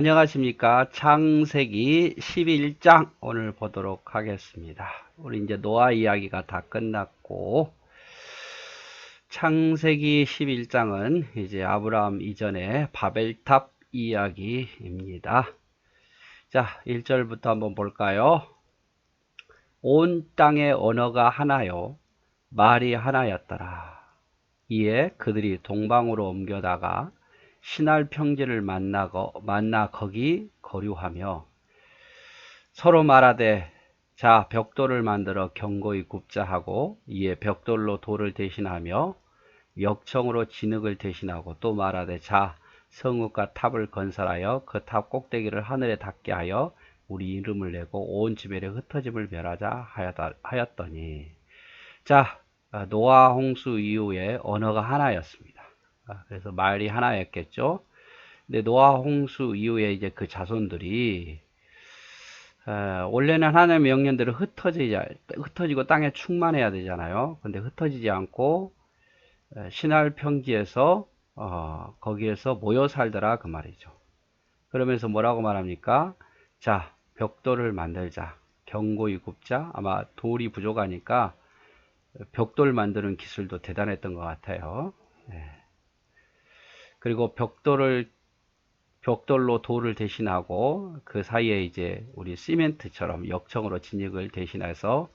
안녕하십니까. 창세기 11장 오늘 보도록 하겠습니다. 우리 이제 노아 이야기가 다 끝났고, 창세기 11장은 이제 아브라함 이전의 바벨탑 이야기입니다. 자, 1절부터 한번 볼까요? 온 땅의 언어가 하나요, 말이 하나였더라. 이에 그들이 동방으로 옮겨다가 신할 평지를 만나 거기 거류하며 서로 말하되, 자, 벽돌을 만들어 견고히 굽자 하고, 이에 벽돌로 돌을 대신하며 역청으로 진흙을 대신하고, 또 말하되, 자, 성읍과 탑을 건설하여 그 탑 꼭대기를 하늘에 닿게 하여 우리 이름을 내고 온 지면에 흩어짐을 멸하자 하였더니. 자, 노아 홍수 이후에 언어가 하나였습니다. 그래서 말이 하나였겠죠. 근데 노아 홍수 이후에 이제 그 자손들이 원래는 하나님의 명령대로 흩어지고 땅에 충만해야 되잖아요. 근데 흩어지지 않고 신할 평지에서 거기에서 모여 살더라 그 말이죠. 그러면서 뭐라고 말합니까? 자, 벽돌을 만들자, 견고히 굽자. 아마 돌이 부족하니까 벽돌 만드는 기술도 대단했던 것 같아요. 그리고 벽돌로 돌을 대신하고 그 사이에 이제 우리 시멘트처럼 역청으로 진흙을 대신해서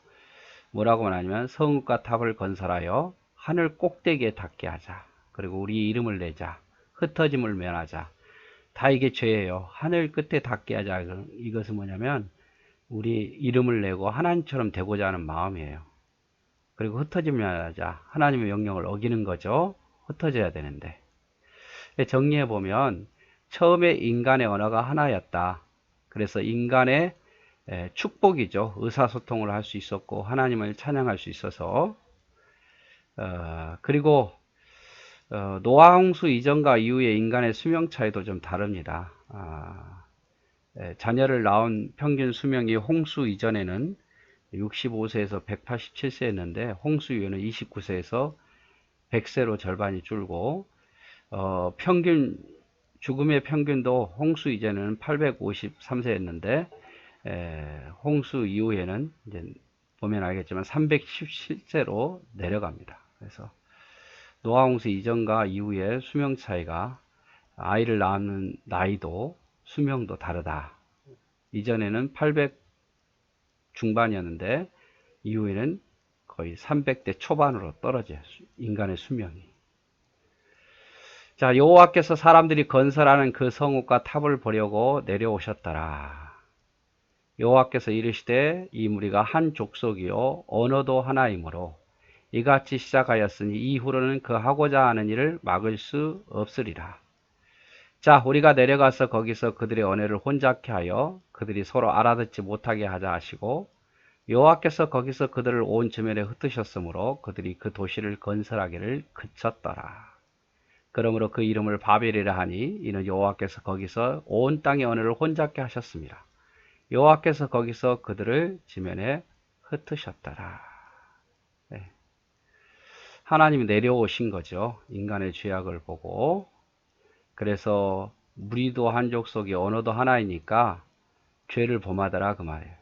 뭐라고 말하냐면 성읍과 탑을 건설하여 하늘 꼭대기에 닿게 하자. 그리고 우리 이름을 내자. 흩어짐을 면하자. 다 이게 죄예요. 하늘 끝에 닿게 하자. 이것은 뭐냐면 우리 이름을 내고 하나님처럼 되고자 하는 마음이에요. 그리고 흩어짐을 면하자. 하나님의 명령을 어기는 거죠. 흩어져야 되는데. 정리해 보면 처음에 인간의 언어가 하나였다. 그래서 인간의 축복이죠. 의사소통을 할 수 있었고 하나님을 찬양할 수 있어서 그리고 노아 홍수 이전과 이후의 인간의 수명 차이도 좀 다릅니다. 자녀를 낳은 평균 수명이 홍수 이전에는 65세에서 187세였는데 홍수 이후에는 29세에서 100세로 절반이 줄고 죽음의 평균도 홍수 이전에는 853세였는데, 홍수 이후에는 이제 보면 알겠지만 317세로 내려갑니다. 그래서 노아 홍수 이전과 이후의 수명 차이가 아이를 낳는 나이도 수명도 다르다. 이전에는 800 중반이었는데 이후에는 거의 300대 초반으로 떨어져요. 인간의 수명이. 자, 여호와께서 사람들이 건설하는 그 성읍과 탑을 보려고 내려오셨더라. 여호와께서 이르시되 이 무리가 한 족속이요 언어도 하나이므로 이같이 시작하였으니 이후로는 그 하고자 하는 일을 막을 수 없으리라. 자, 우리가 내려가서 거기서 그들의 언어를 혼잡케 하여 그들이 서로 알아듣지 못하게 하자 하시고, 여호와께서 거기서 그들을 온 지면에 흩으셨으므로 그들이 그 도시를 건설하기를 그쳤더라. 그러므로 그 이름을 바벨이라 하니 이는 여호와께서 거기서 온 땅의 언어를 혼잡게 하셨습니다. 여호와께서 거기서 그들을 지면에 흩으셨더라. 네. 하나님이 내려오신 거죠. 인간의 죄악을 보고. 그래서 무리도 한 족속이 언어도 하나이니까 죄를 범하더라 그 말이에요.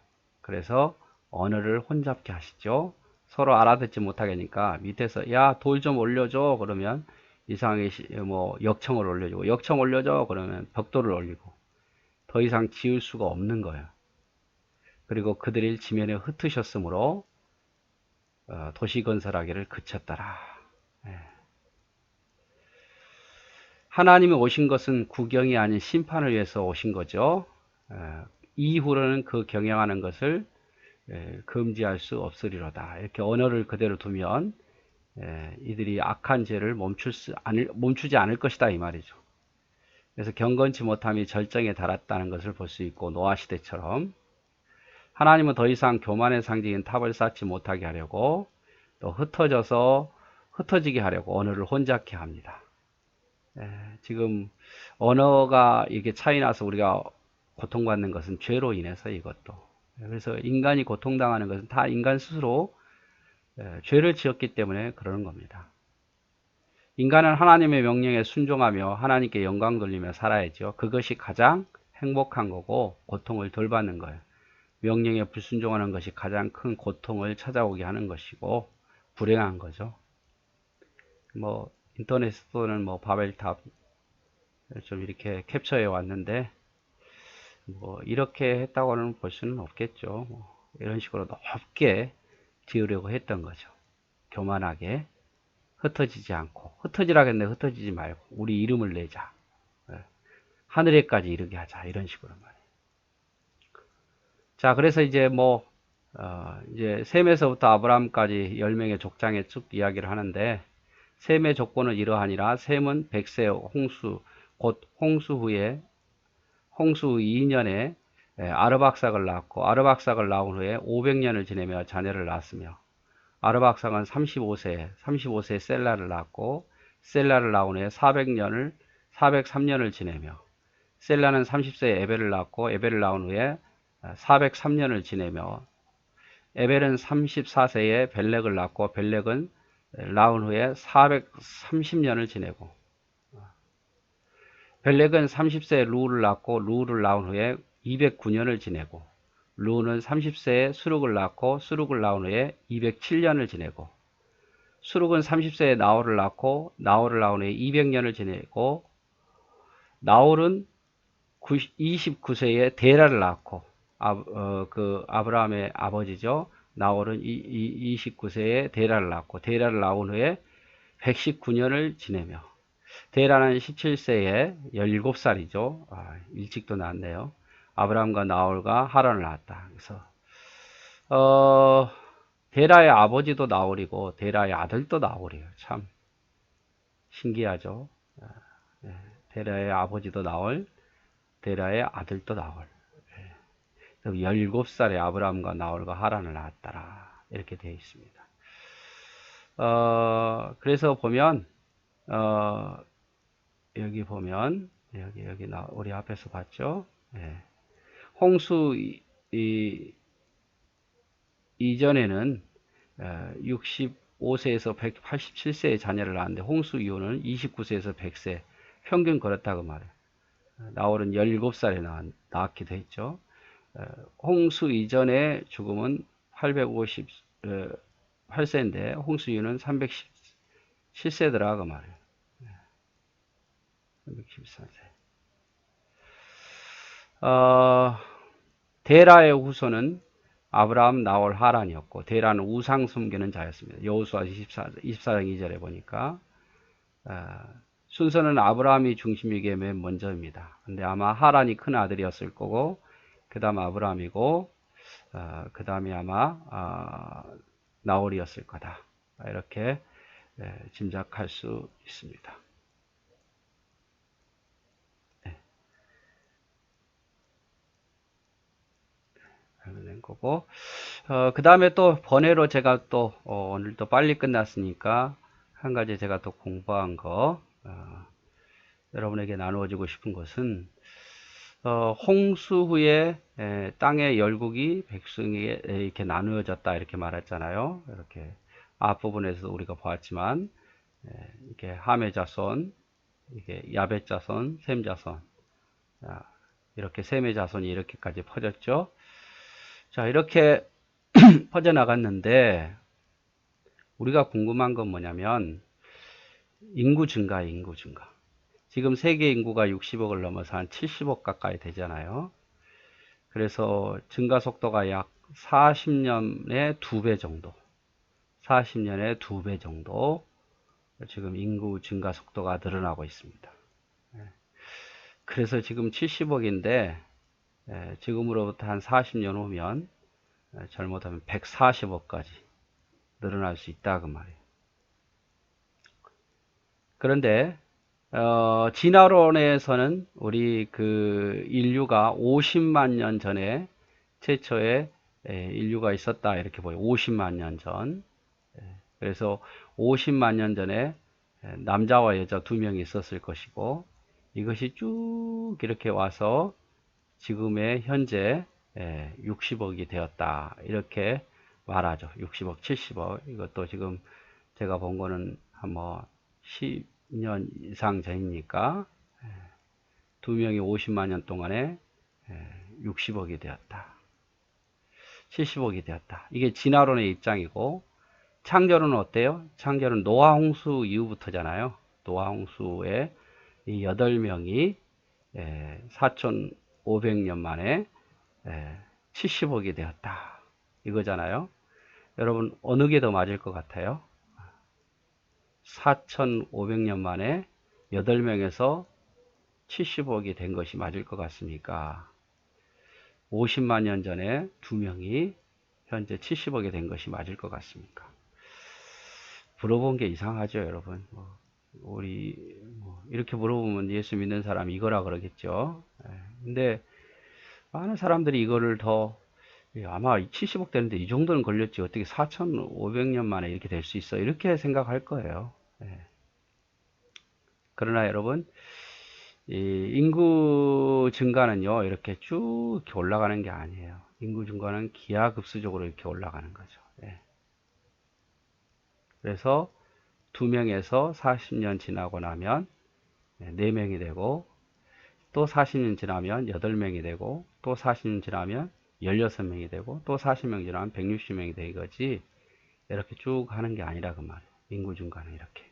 그래서 언어를 혼잡게 하시죠. 서로 알아듣지 못하게 하니까 밑에서 야, 돌 좀 올려줘 그러면 이상하게 역청을 올려주고, 역청 올려줘 그러면 벽돌을 올리고, 더 이상 지을 수가 없는 거예요. 그리고 그들이 지면에 흩으셨으므로 도시 건설하기를 그쳤더라. 하나님이 오신 것은 구경이 아닌 심판을 위해서 오신 거죠. 이후로는 그 경영하는 것을 금지할 수 없으리로다. 이렇게 언어를 그대로 두면 이들이 악한 죄를 멈추지 않을 것이다 이 말이죠. 그래서 경건치 못함이 절정에 달했다는 것을 볼 수 있고, 노아 시대처럼 하나님은 더 이상 교만의 상징인 탑을 쌓지 못하게 하려고, 또 흩어지게 하려고 언어를 혼잡케 합니다. 지금 언어가 이게 차이 나서 우리가 고통받는 것은 죄로 인해서 이것도. 그래서 인간이 고통당하는 것은 다 인간 스스로 죄를 지었기 때문에 그러는 겁니다. 인간은 하나님의 명령에 순종하며 하나님께 영광 돌리며 살아야죠. 그것이 가장 행복한 거고 고통을 덜 받는 거예요. 명령에 불순종하는 것이 가장 큰 고통을 찾아오게 하는 것이고 불행한 거죠. 뭐 인터넷에서는 뭐 바벨탑 좀 이렇게 캡처해 왔는데 뭐 이렇게 했다고는 볼 수는 없겠죠. 뭐 이런 식으로 높게 지으려고 했던 거죠. 교만하게 흩어지지 않고, 흩어지라겠네. 흩어지지 말고 우리 이름을 내자. 하늘에까지 이르게 하자. 이런 식으로 말이에요. 자, 그래서 이제 뭐 이제 셈에서부터 아브라함까지 10명의 족장에 쭉 이야기를 하는데, 셈의 조건은 이러하니라. 셈은 100세 홍수, 곧 홍수 후에 홍수 2년에 아르박삭을 낳았고, 아르박삭을 낳은 후에 500년을 지내며 자녀를 낳았으며, 아르박삭은 35세에 셀라를 낳았고, 셀라를 낳은 후에 403년을 지내며, 셀라는 30세에 에벨을 낳았고, 에벨을 낳은 후에 403년을 지내며, 에벨은 34세에 벨렉을 낳고, 벨렉은 낳은 후에 430년을 지내고, 벨렉은 30세에 루를 낳고, 루를 낳은 후에 209년을 지내고, 루는 30세에 수룩을 낳고, 수룩을 낳은 후에 207년을 지내고, 수룩은 30세에 나홀을 낳고, 나홀을 낳은 후에 200년을 지내고, 나홀은 29세에 데라를 낳고, 아브라함의 아버지죠. 나홀은 29세에 데라를 낳고, 데라를 낳은 후에 119년을 지내며, 데라는 17세에 17살이죠. 일찍도 낳았네요. 아브라함과 나홀과 하란을 낳았다. 그래서 데라의 아버지도 나홀이고 데라의 아들도 나홀이에요. 참 신기하죠. 데라의 아버지도 나홀, 데라의 아들도 나홀. 17살에 아브라함과 나홀과 하란을 낳았더라. 이렇게 되어 있습니다. 그래서 보면 여기 보면 여기 우리 앞에서 봤죠. 홍수 이전에는 65세에서 187세의 자녀를 낳았는데, 홍수 이후는 29세에서 100세 평균 그렇다고 말해요. 나홀은 17살에 낳기도 했죠. 홍수 이전의 죽음은 858세인데 홍수 이후는 317세더라 그 말이에요. 314세. 데라의 후손은 아브라함, 나홀, 하란이었고, 데라는 우상 숨기는 자였습니다. 여호수아 24장 2절에 보니까 순서는 아브라함이 중심이기에 맨 먼저입니다. 근데 아마 하란이 큰 아들이었을 거고, 그 다음 아브라함이고, 그 다음에 아마 나홀이었을 거다. 이렇게 짐작할 수 있습니다. 된 거고, 그 다음에 또 번외로 제가 또 오늘 또 빨리 끝났으니까 한 가지 제가 또 공부한 거 여러분에게 나누어주고 싶은 것은, 홍수 후에 땅의 열국이 백성에게 이렇게 나누어졌다 이렇게 말했잖아요. 이렇게 앞부분에서 우리가 보았지만 이렇게 함의 자손, 이게 야벳 자손, 셈 자손, 이렇게 셈의 자손이 이렇게까지 퍼졌죠. 자, 이렇게 퍼져나갔는데 우리가 궁금한 건 뭐냐면 인구 증가. 지금 세계 인구가 60억을 넘어서 한 70억 가까이 되잖아요. 그래서 증가 속도가 약 40년에 2배 정도, 40년에 2배 정도 지금 인구 증가 속도가 늘어나고 있습니다. 그래서 지금 70억인데 지금으로부터 한 40년 후면 잘못하면 140억까지 늘어날 수 있다 그 말이에요. 그런데 진화론에서는 우리 그 인류가 50만 년 전에 최초의 인류가 있었다 이렇게 보여요. 50만 년 전. 그래서 50만 년 전에 남자와 여자 2명이 있었을 것이고, 이것이 쭉 이렇게 와서 지금의 현재 60억이 되었다 이렇게 말하죠. 60억, 70억. 이것도 지금 제가 본 거는 한 뭐 10년 이상 전이니까 2명이 50만 년 동안에 60억이 되었다. 70억이 되었다. 이게 진화론의 입장이고, 창조론은 어때요? 창조는 노아홍수 이후부터잖아요. 노아홍수에 이 8명이 4,500년 만에 70억이 되었다. 이거잖아요. 여러분, 어느 게 더 맞을 것 같아요? 4,500년 만에 8명에서 70억이 된 것이 맞을 것 같습니까? 50만 년 전에 2명이 현재 70억이 된 것이 맞을 것 같습니까? 물어본 게 이상하죠, 여러분. 이렇게 물어보면 예수 믿는 사람이 이거라 그러겠죠. 근데 많은 사람들이 이거를 아마 70억 되는데 이 정도는 걸렸지 어떻게 4,500년 만에 이렇게 될 수 있어? 이렇게 생각할 거예요. 그러나 여러분, 이 인구 증가는요, 이렇게 쭉 이렇게 올라가는 게 아니에요. 인구 증가는 기하급수적으로 이렇게 올라가는 거죠. 그래서 2명에서 40년 지나고 나면 4명이 되고, 또 40년 지나면 8명이 되고, 또 40년 지나면 16명이 되고, 또 40명 지나면 160명이 되는 거지, 이렇게 쭉 하는 게 아니라 그 말이에요. 인구 증가는 이렇게.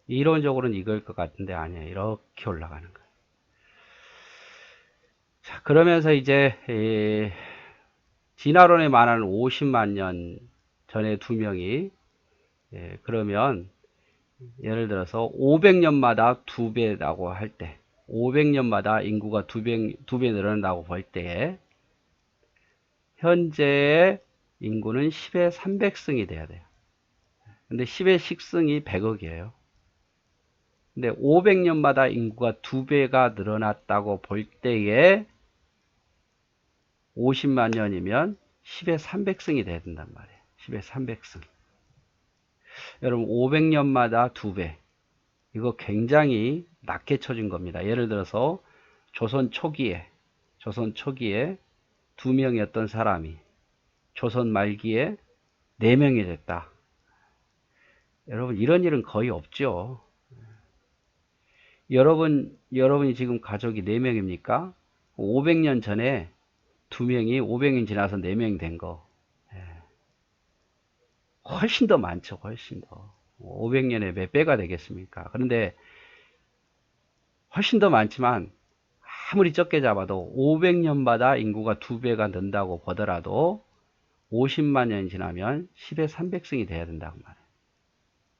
이론적으로는 이걸 것 같은데 아니에요. 이렇게 올라가는 거예요. 자, 그러면서 이제 진화론에 말하는 50만 년 전에 2명이 그러면 예를 들어서 500년마다 2배라고 할 때, 500년마다 인구가 2배 늘어난다고 볼 때, 현재의 인구는 10의 300승이 돼야 돼요. 근데 10의 10승이 100억이에요. 근데 500년마다 인구가 2배가 늘어났다고 볼 때에 50만 년이면 10의 300승이 돼야 된단 말이에요. 10의 300승. 여러분 500년마다 2배. 이거 굉장히 낮게 쳐진 겁니다. 예를 들어서 조선 초기에 2명이었던 사람이 조선 말기에 4명이 됐다. 여러분 이런 일은 거의 없죠. 여러분이 지금 가족이 4명입니까? 500년 전에 2명이 500년 지나서 4명이 된 거. 훨씬 더 많죠. 훨씬 더. 500년에 몇 배가 되겠습니까? 그런데 훨씬 더 많지만 아무리 적게 잡아도 500년마다 인구가 2배가 는다고 보더라도 50만 년이 지나면 10의 300승이 돼야 된다고 말해요.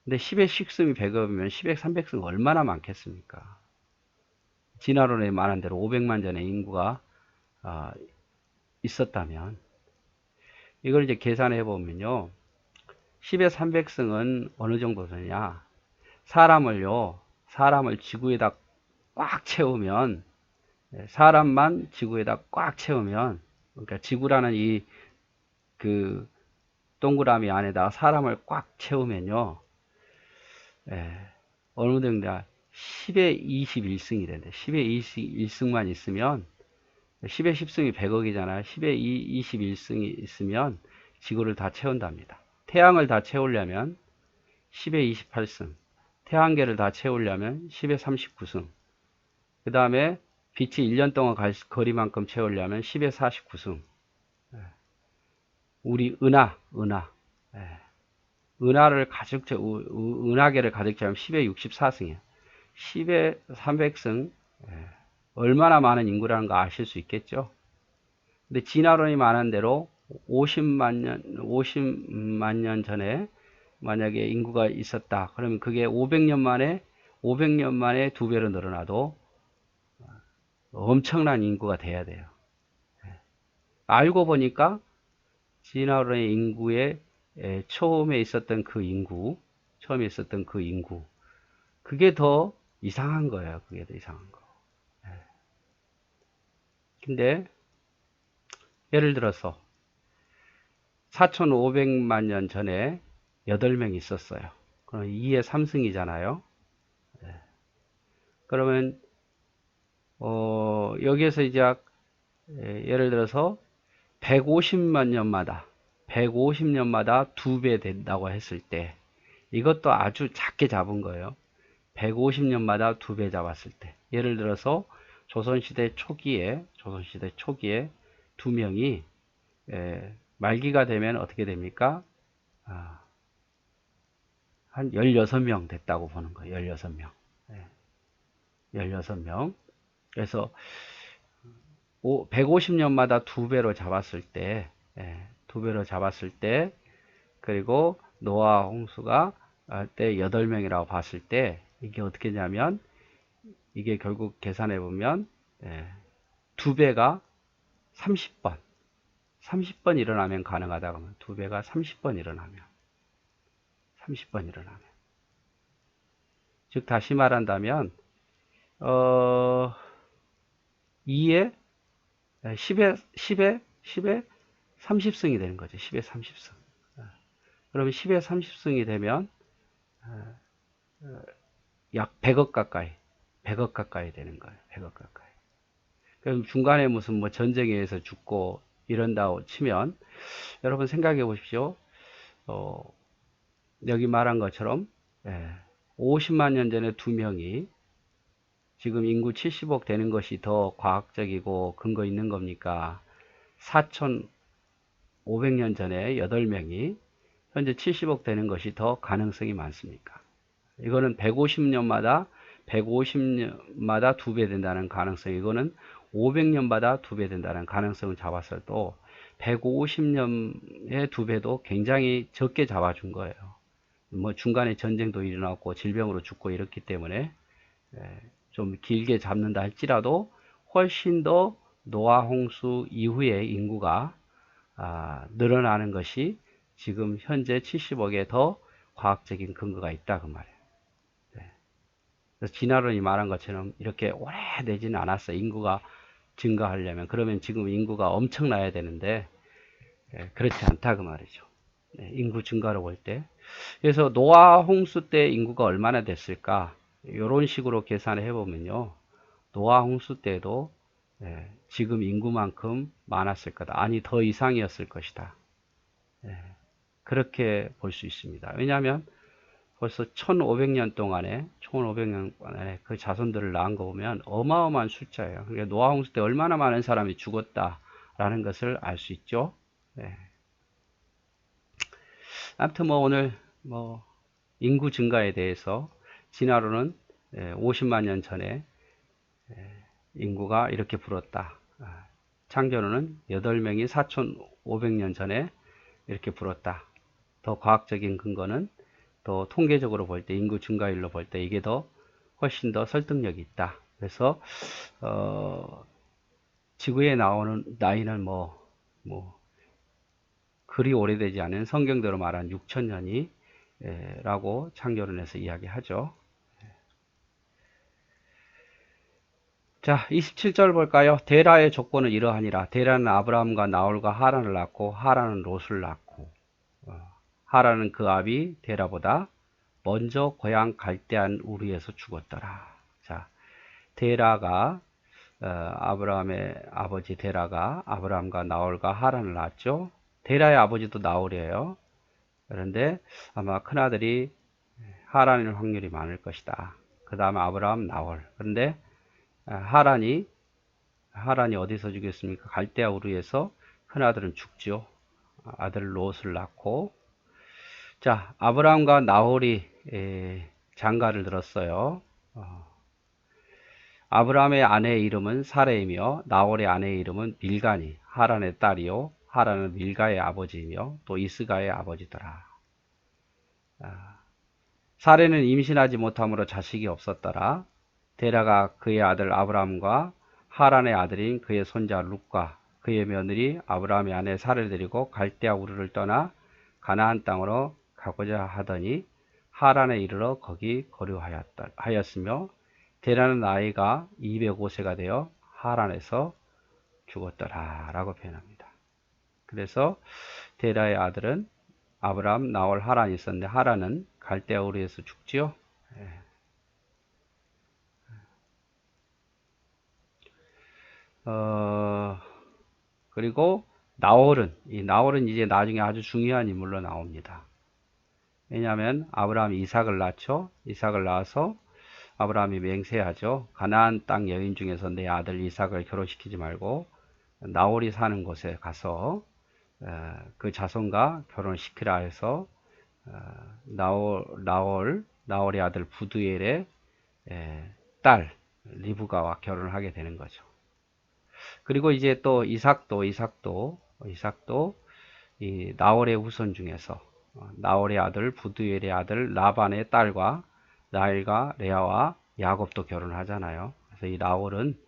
근데 10의 10승이 100억이면 10의 300승 얼마나 많겠습니까? 진화론에 말한 대로 500만 전에 인구가 있었다면 이걸 이제 계산해 보면요. 10의 300승은 어느 정도 되냐? 사람을 지구에다 꽉 채우면, 사람만 지구에다 꽉 채우면, 그러니까 지구라는 그 동그라미 안에다 사람을 꽉 채우면요, 어느 정도 10의 21승이 된대. 10의 21승만 있으면 10의 10승이 100억이잖아요. 10의 21승이 있으면 지구를 다 채운답니다. 태양을 다 채우려면 10의 28승, 태양계를 다 채우려면 10의 39승, 그 다음에 빛이 1년 동안 갈 거리만큼 채우려면 10의 49승, 우리 은하계를 가득 채우면 10의 64승이에요. 10의 300승, 얼마나 많은 인구라는 거 아실 수 있겠죠? 근데 진화론이 말한 대로 50만 년 전에 만약에 인구가 있었다. 그러면 그게 500년 만에 2배로 늘어나도 엄청난 인구가 돼야 돼요. 알고 보니까 진화론의 인구의 처음에 있었던 그 인구, 그게 더 이상한 거예요. 그게 더 이상한 거. 근데 예를 들어서 4,500만 년 전에 8명이 있었어요. 그럼 2의 3승이잖아요. 그러면 여기에서 이제 예를 들어서 150년마다 2배 된다고 했을 때 이것도 아주 작게 잡은 거예요. 150년마다 2배 잡았을 때, 예를 들어서 조선시대 초기에 두 명이 말기가 되면 어떻게 됩니까? 한 16명 됐다고 보는 거예요. 16명. 16명. 그래서 150년마다 2배로 잡았을 때, 2배로 잡았을 때, 그리고 노아 홍수가 때 8명이라고 봤을 때, 이게 어떻게 되냐면, 이게 결국 계산해 보면 2배가 30번 일어나면 가능하다 그러면 2배가 30번 일어나면 즉 다시 말한다면 2에 10에 30승이 되는 거죠. 10에 30승. 그러면 10에 30승이 되면 약 100억 가까이 되는 거예요. 100억 가까이. 그럼 중간에 무슨 뭐 전쟁에 의해서 죽고 이런다고 치면 여러분 생각해 보십시오. 여기 말한 것처럼 50만 년 전에 2명이 지금 인구 70억 되는 것이 더 과학적이고 근거 있는 겁니까? 4,500년 전에 8명이 현재 70억 되는 것이 더 가능성이 많습니까? 이거는 150년마다 2배 된다는 가능성, 이거는 500년마다 2배 된다는 가능성을 잡았어도 150년의 2배도 굉장히 적게 잡아준 거예요. 뭐 중간에 전쟁도 일어났고 질병으로 죽고 이렇기 때문에 좀 길게 잡는다 할지라도 훨씬 더 노아 홍수 이후에 인구가 늘어나는 것이 지금 현재 70억에 더 과학적인 근거가 있다 그 말이에요. 그래서 진화론이 말한 것처럼 이렇게 오래되지는 않았어. 인구가 증가하려면. 그러면 지금 인구가 엄청나야 되는데 그렇지 않다 그 말이죠. 인구 증가로 볼 때. 그래서 노아 홍수 때 인구가 얼마나 됐을까? 이런 식으로 계산을 해보면요. 노아 홍수 때도 지금 인구만큼 많았을 거다. 아니 더 이상이었을 것이다. 그렇게 볼 수 있습니다. 왜냐하면 벌써 1500년 동안에 그 자손들을 낳은 거 보면 어마어마한 숫자예요. 그러니까 노아 홍수 때 얼마나 많은 사람이 죽었다라는 것을 알 수 있죠. 아무튼 뭐 오늘 뭐 인구 증가에 대해서 진화론은 50만 년 전에 인구가 이렇게 불었다. 창조론은 8명이 4,500년 전에 이렇게 불었다. 더 과학적인 근거는 더 통계적으로 볼 때 인구 증가율로 볼 때 이게 훨씬 더 설득력이 있다. 그래서 지구에 나오는 나이는 그리 오래되지 않은 성경대로 말한 6천년이 라고 창조론에서 이야기하죠. 자, 27절 볼까요? 데라의 조건은 이러하니라. 데라는 아브라함과 나홀과 하란을 낳고 하란은 롯을 낳고 하란은 그 아비 데라보다 먼저 고향 갈대안 우르에서 죽었더라. 자, 데라가 아브라함의 아버지 데라가 아브라함과 나홀과 하란을 낳았죠. 데라의 아버지도 나홀이에요. 그런데 아마 큰아들이 하란일 확률이 많을 것이다. 그 다음에 아브라함, 나홀. 그런데 하란이 어디서 죽였습니까? 갈대아 우르에서 큰아들은 죽죠. 아들 롯을 낳고. 자, 아브라함과 나홀이 장가를 들었어요. 아브라함의 아내의 이름은 사레이며 나홀의 아내의 이름은 밀가니. 하란의 딸이요. 하란은 밀가의 아버지이며 또 이스가의 아버지더라. 사레는 임신하지 못함으로 자식이 없었더라. 데라가 그의 아들 아브라함과 하란의 아들인 그의 손자 룻과 그의 며느리 아브라함의 아내 사레를 데리고 갈대아 우르를 떠나 가나안 땅으로 가고자 하더니 하란에 이르러 거기 거류하였으며 데라는 나이가 205세가 되어 하란에서 죽었더라 라고 표현합니다. 그래서 데라의 아들은 아브라함, 나홀, 하란이 있었는데 하란은 갈대아 우르에서 죽지요. 그리고 나홀은 이제 나중에 아주 중요한 인물로 나옵니다. 왜냐하면 아브라함이 이삭을 낳죠. 이삭을 낳아서 아브라함이 맹세하죠. 가나안 땅 여인 중에서 내 아들 이삭을 결혼시키지 말고 나홀이 사는 곳에 가서 그 자손과 결혼시키라 해서 나홀의 아들 부두엘의 딸 리브가와 결혼을 하게 되는 거죠. 그리고 이제 또 이삭도 이 나홀의 후손 중에서 나홀의 아들 부두엘의 아들 라반의 딸과 라헬과 레아와 야곱도 결혼하잖아요. 그래서 이 나홀은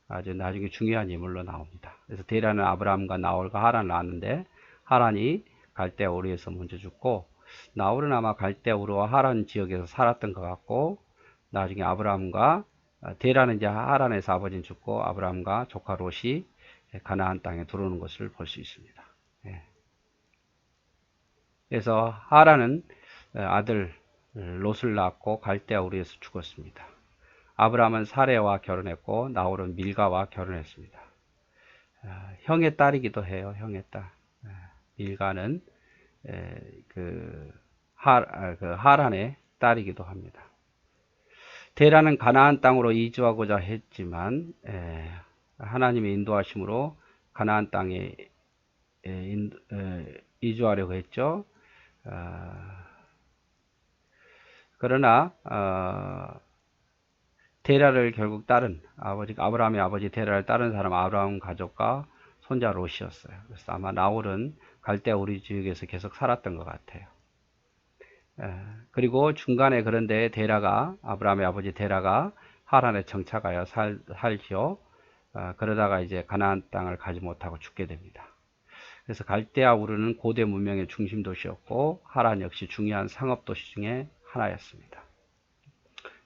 아주 나중에 중요한 인물로 나옵니다. 그래서 데라는 아브라함과 나홀과 하란을 낳았는데 하란이 갈대아 우르에서 먼저 죽고 나홀은 아마 갈대아 우르와 하란 지역에서 살았던 것 같고 나중에 아브라함과 데라는 이제 하란에서 아버지는 죽고 아브라함과 조카 롯이 가나안 땅에 들어오는 것을 볼 수 있습니다. 그래서 하란은 아들 롯을 낳았고 갈대아 우르에서 죽었습니다. 아브라함은 사레와 결혼했고 나홀은 밀가와 결혼했습니다. 형의 딸이기도 해요. 형의 딸. 밀가는 그 하란의 딸이기도 합니다. 데라는 가나안 땅으로 이주하고자 했지만 하나님의 인도하심으로 가나안 땅에 이주하려고 했죠. 그러나 데라를 결국 따른 아브라함의 아버지 데라를 따른 사람 아브라함 가족과 손자 롯이었어요. 그래서 아마 나홀은 갈대아 우리 지역에서 계속 살았던 것 같아요. 그리고 중간에 그런데 아브라함의 아버지 데라가 하란에 정착하여 살지요. 그러다가 이제 가나안 땅을 가지 못하고 죽게 됩니다. 그래서 갈대아 우르는 고대 문명의 중심 도시였고 하란 역시 중요한 상업 도시 중에 하나였습니다.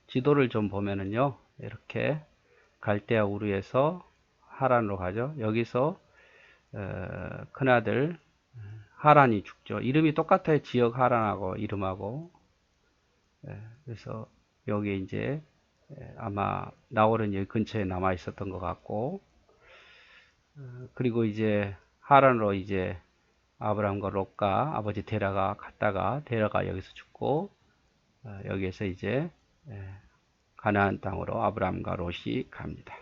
지도를 좀 보면은요, 이렇게 갈대아 우르에서 하란으로 가죠. 여기서 큰아들 하란이 죽죠. 이름이 똑같아요. 지역 하란하고 이름하고. 그래서 여기 이제 아마 나홀은 여기 근처에 남아 있었던 것 같고, 그리고 이제 하란으로 이제 아브라함과 롯과 아버지 데라가 갔다가 데라가 여기서 죽고 여기에서 이제 가나안 땅으로 아브라함과 롯이 갑니다.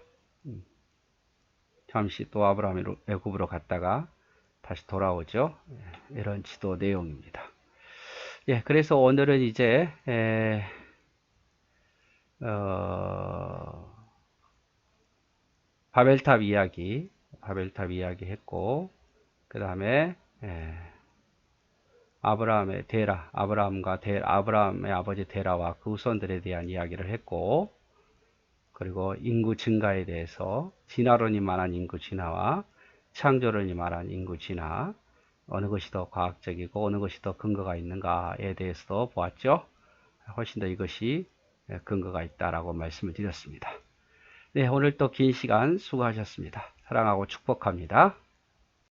잠시 또 아브라함이 애굽으로 갔다가 다시 돌아오죠. 이런 지도 내용입니다. 그래서 오늘은 이제 바벨탑 이야기 했고, 그 다음에 아브라함의 아버지 데라와 그 후손들에 대한 이야기를 했고, 그리고 인구 증가에 대해서 진화론이 말한 인구 진화와 창조론이 말한 인구 진화, 어느 것이 더 과학적이고 어느 것이 더 근거가 있는가에 대해서도 보았죠. 훨씬 더 이것이 근거가 있다라고 말씀을 드렸습니다. 네, 오늘 또 긴 시간 수고하셨습니다. 사랑하고 축복합니다.